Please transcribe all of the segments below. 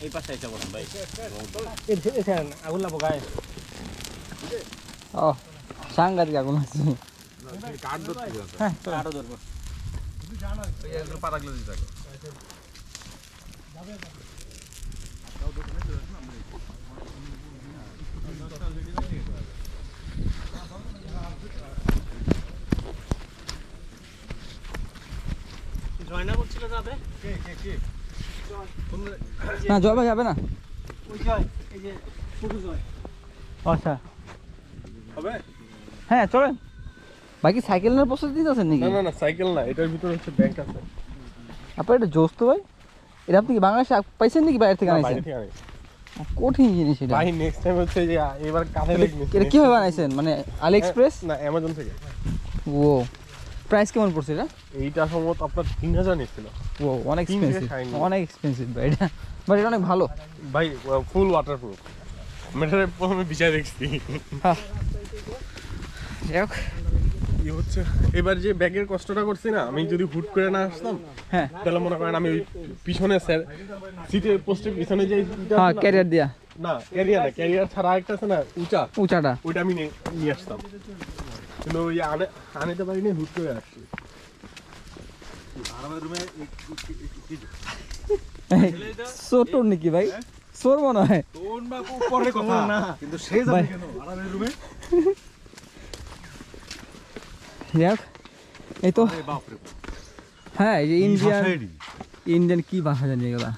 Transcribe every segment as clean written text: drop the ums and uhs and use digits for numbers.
এই পাশে এসে বলুন ভাই এখানে আগুন লাগবো গায়ে ও সাংঘাতিক আগুন আছে কাঠ ধরতে হ্যাঁ আরো ধরবো এই পাতাগুলো দিতে থাকে জয়না করছিল যাবে কে না জয় ভাই যাবে না ওই জয় এই যে পুরো জয় আচ্ছা হবে হ্যাঁ চলেন বাকি সাইকেল নেওয়ার প্রস্তুতি নিতেছেন নাকি না না সাইকেল না এটার ভিতরে হচ্ছে ব্যাংক আছে আপনার এটা জোস তো ভাই এটা আপনি কি বাংলাদেশে পাইছেন নাকি বাইরে থেকে আনাইছেন কঠিন জিনিস এটা ভাই নেক্সট টাইম হচ্ছে যে এবার কাছে এটা কিভাবে বানাইছেন মানে আলি এক্সপ্রেস না অ্যামাজন থেকে ও প্রাইস কেমন পড়ছে এটা এইটা সম্ভবত আপনার 3000 নিছিল ও অনেক এক্সপেন্সিভ ভাই এটা বাট এটা অনেক ভালো ভাই ফুল ওয়াটারপ্রুফ মেটারে প্রথমে বিচার দেখছি হ্যাঁ যাক কি হচ্ছে এবার যে ব্যাগের কষ্টটা করছি না আমি যদি হুট করে না আসতাম হ্যাঁ তাহলে মনে করেন আমি ওই পিছনে স্যার সিটের পোস্টের পিছনে যে হ্যাঁ ক্যারিয়ার দিয়া না ক্যারিয়ার ছাড়া একটা আছে না উঁচাটা ওইটা আমি নিয়ে আসতাম কিন্তু ওই আনেতে পারিনি হুট করে আসছি সোর নাকি ভাই সোর মনে হয় কিন্তু সে যাবে কেন আরামের রুমে যাক এই তো হ্যাঁ এই যে ইন্ডিয়ান কি ভাষা জানি এগুলা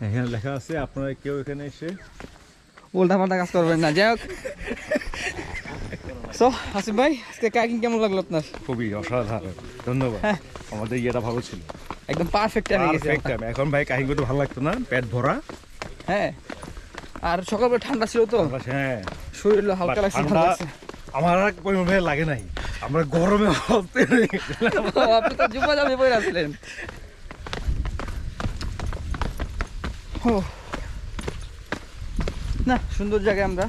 এখানে লেখা আছে আপনারা কেউ এখানে এসে উল্টা পাল্টা কাজ করবেন না যাই হোক সো আসিফ ভাই আজকে কাইকিং কেমন লাগলো আপনার খুবই অসাধারণ ধন্যবাদ হ্যাঁ। আমাদের ইয়েটা ভালো ছিল একদম পারফেক্ট টাইমে গেছে Perfect time। এখন ভাই কাহিনী করতে ভালো লাগতো না পেট ভরা হ্যাঁ আর সকালবেলা ঠান্ডা ছিল তো হ্যাঁ শরীর হালকা লাগছে ঠান্ডা আমার আর পরিমাণ ভাই লাগে নাই আমরা গরমে হতে আপনি তো জুব্বা জামা পরে আসলেন না সুন্দর জায়গায় আমরা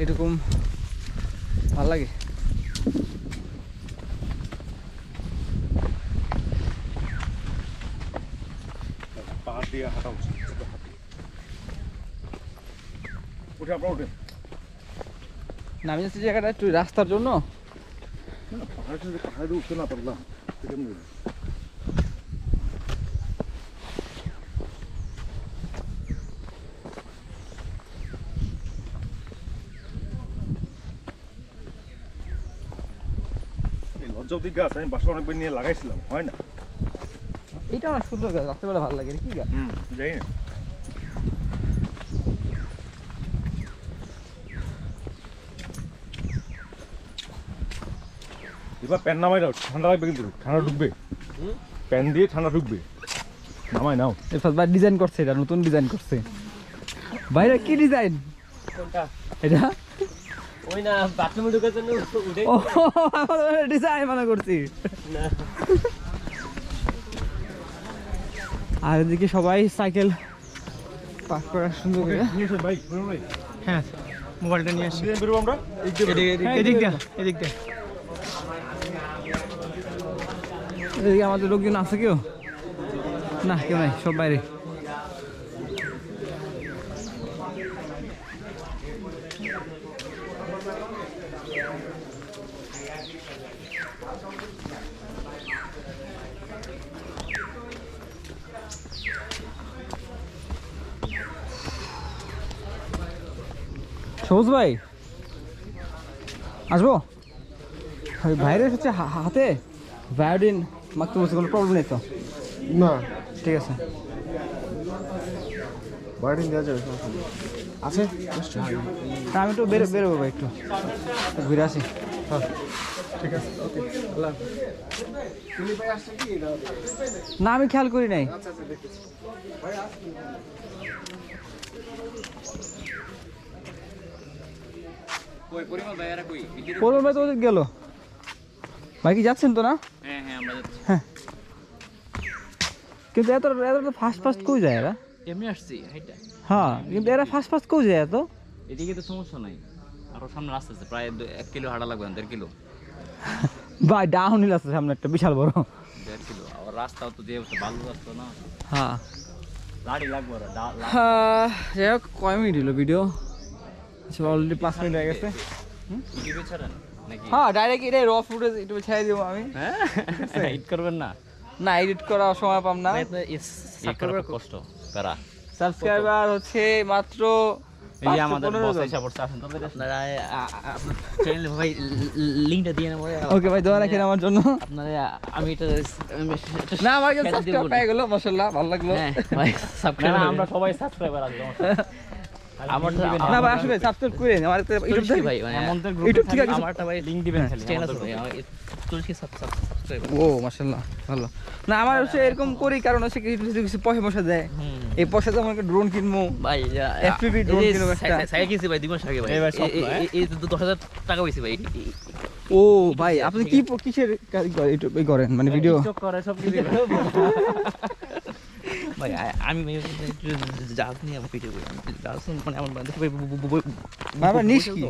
এরকম ভালো লাগে পাহাড় দিয়ে হাঁটা উচিত উঠে আপনারা উঠেন নামি যাচ্ছে জায়গাটা একটু রাস্তার জন্য পাহাড়ে উঠতে না পারলাম লজ্জা দিক গাছ আমি বাসা অনেকবার নিয়ে লাগাইছিলাম হয় না এটা অনেক সুন্দর গাছ রাত্রেবেলা ভালো লাগে কি গাছ যাই না এবার প্যান নামাই নাও ঠান্ডা লাগবে কিন্তু ঠান্ডা ঢুকবে প্যান দিয়ে ঠান্ডা ঢুকবে নামাই নাও এরপর ভাই ডিজাইন করছে এটা নতুন ডিজাইন করছে বাইরে কি ডিজাইন কোনটা এটা ওই না বাথরুমে ঢোকার জন্য উঠে ও ডিজাইন মনে করছি না আর এদিকে সবাই সাইকেল পার্ক করা সুন্দর করে ভাই হ্যাঁ মোবাইলটা নিয়ে আসি বেরোবো আমরা এদিক দিয়ে এদিকে আমাদের লোকজন আছে কেউ না কেউ নাই সব বাইরে সবুজ ভাই আসবো ভাইরের হচ্ছে হাতে ভায়োডিন মারতে বলছে কোনো প্রবলেম নেই তো না ঠিক আছে বার্ডিন দেওয়া যাবে আছে তা আমি একটু বেরোবো ভাই একটু ঘুরে আসি ঠিক আছে ওকে না আমি খেয়াল করি নাই পরিমল ভাইয়ারা কই পরিমল ভাই তো ওদের গেল ভাই কি যাচ্ছেন তো না হ্যাঁ হ্যাঁ আমরা যাচ্ছি হ্যাঁ কিন্তু এত ফাস্ট কই যায় এরা এমনি আসছি হাইটা হ্যাঁ কিন্তু এরা ফাস্ট কই যায় এত এদিকে তো সমস্যা নাই আরো সামনে রাস্তা আছে প্রায় 1 কিলো হাঁটা লাগবে 1.5 কিলো ভাই ডাউন হিল আছে সামনে একটা বিশাল বড় 1.5 কিলো আর রাস্তাও তো যে বালু রাস্তা না হ্যাঁ লাড়ি লাগবে ওরা যাই হোক কয় মিনিট হলো ভিডিও অলরেডি 5 মিনিট হয়ে গেছে ইউটিউবে ছাড়েন নাকি হ্যাঁ ডাইরেক্ট এটা র ফুটেজ ইউটিউবে ছেড়ে দিব আমি হ্যাঁ এডিট করবেন না না এডিট করার সময় পাম না সাবস্ক্রাইবার কষ্ট তারা সাবস্ক্রাইবার হচ্ছে মাত্র এই যে আমাদের বস এসে পড়ছে আসেন তাদের আপনারা চ্যানেল ভাই লিংকটা দিয়ে নেবো ওকে ভাই দোয়া রাখেন আমার জন্য আপনারা আমি এটা না আমার কাছে সাবস্ক্রাইব পেয়ে গেল মাশাআল্লাহ ভালো লাগলো হ্যাঁ ভাই সাবস্ক্রাইব না আমরা সবাই সাবস্ক্রাইবার আছি আমার না ভাই আসলে সাবস্ক্রাইব করে আমার ইউটিউব থেকে ভাই মানে আমাদের ইউটিউব থেকে আমারটা ভাই লিংক দিবেন খালি চ্যানেল আছে ভাই তুলসী সাবস্ক্রাইবার ও মাশাআল্লাহ ভালো না আমার হচ্ছে এরকম করি কারণ হচ্ছে কিছু পয়সা দেয় এই পয়সা দিয়ে আমাকে ড্রোন কিনবো ভাই এফপিভি ড্রোন কিনবো একটা সাইকেল কিনছি ভাই 2 মাস আগে ভাই এই 10000 টাকা হইছে ভাই ও ভাই আপনি কি কিসের কাজ করেন মানে ভিডিও টিকটক করে সব কিছু ভাই আমি জাজ নিয়ে আমার ভিডিও করি জাজ মানে আমার বান্ধব বাবা নিস কি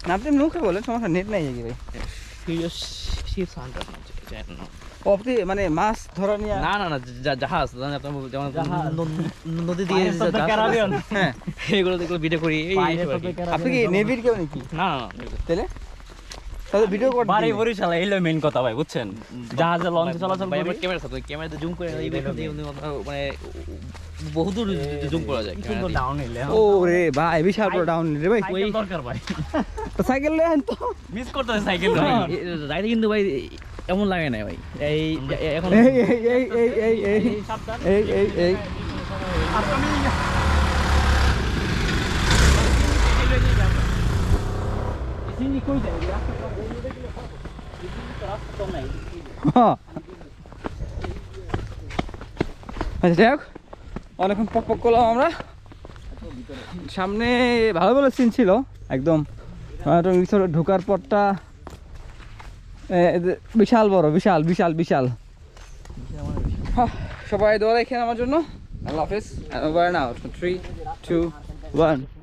না আপনি মুখে বলেন সমস্যা নেট নাই নাকি ভাই শিপ সান্টার আপনি মানে মাছ ধরা নিয়ে না না না জাহাজ যেমন নদী দিয়ে হ্যাঁ এগুলো ভিডিও করি আপনি কি নেভির কেউ নাকি না না তাহলে তাহলে ভিডিও করতে বাড়ি বরিশাল এইলো মেইন কথা ভাই বুঝছেন জাহাজে লঞ্চে চলাচল করি ক্যামেরা সাথে ক্যামেরাতে জুম করে এই দেখুন মানে বহুদূর জুম করা যায় কিন্তু ডাউন হইলে ও রে ভাই বিশাল বড় ডাউন রে ভাই ওই দরকার ভাই তো সাইকেল লেন তো মিস করতে হয় সাইকেল ভাই রাইডে কিন্তু ভাই এমন লাগে না ভাই এই এখন এই এই এই এই এই এই এই এই আচ্ছা যাই হোক অনেকক্ষণ পক পক করলাম আমরা সামনে ভালো ভালো সিন ছিল একদম ভিতরে ঢোকার পরটা বিশাল বড় বিশাল বিশাল বিশাল সবাই দোয়া রাখেন আমার জন্য আল্লাহ হাফেজ 3 2 1